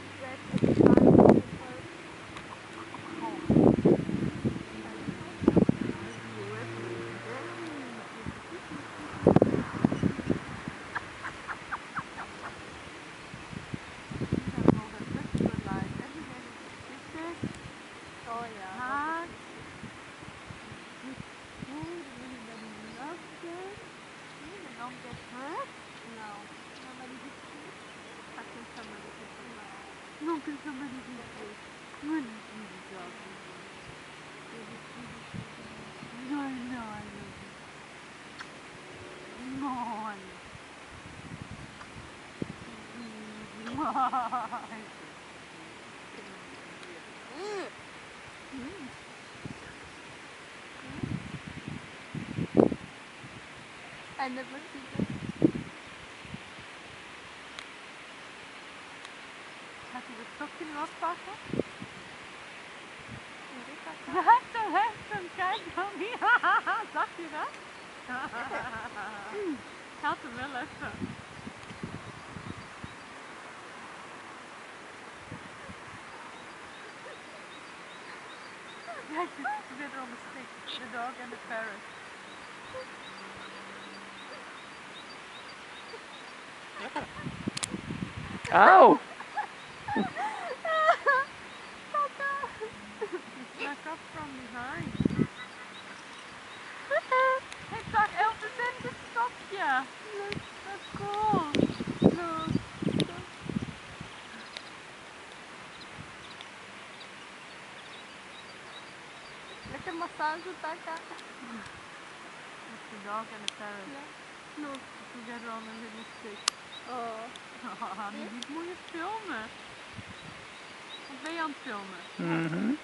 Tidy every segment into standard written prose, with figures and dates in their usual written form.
of that at the time of the first. Oh yeah. Hug. Good food. Everybody loves it. They don't get hurt. No. Nobody hits you. How can somebody hit you? No, can somebody hit you? Good job. No, no, I love you. No, I love you. I never see that. Had je de stokje lospakken? Dit was Je hebt hem, kijk dan hier. Zag je dat? Ik had hem wel even. Kijk, it's together on the stick. The dog and the parrot. Ow! He snuck up from behind. Hij zag Elvis in het stokje. Dat is cool. no. Lekker massage taka. It's the dog and the parrot. Yeah. No. Together on a little stick. Oh. Die moet je filmen. Of ben je aan het filmen? Mm-hmm.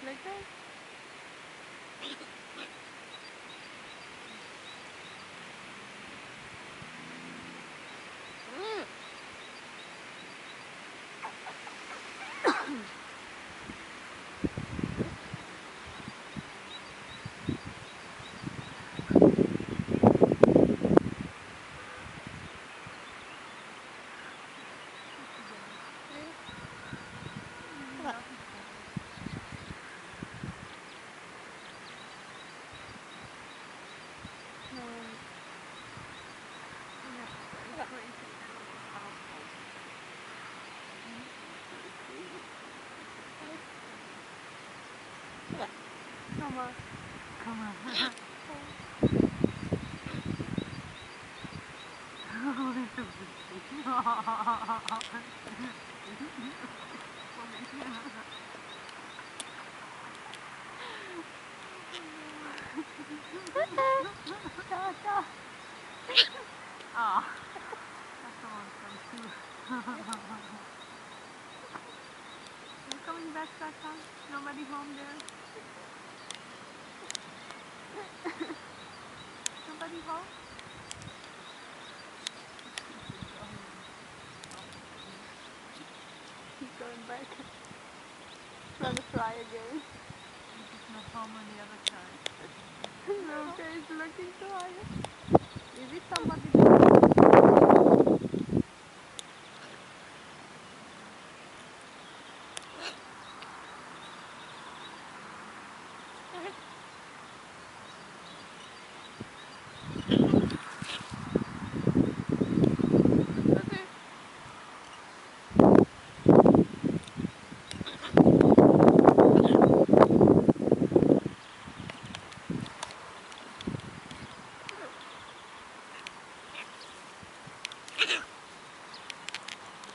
Lekker. Come on. Come on. Oh, this is Taka. Ah, that's the one from too. You coming back, Taka? Nobody home there? Nobody home? He's going back. Trying to fly again. He's not home on the other side. Look, he's looking tired. Is it somebody?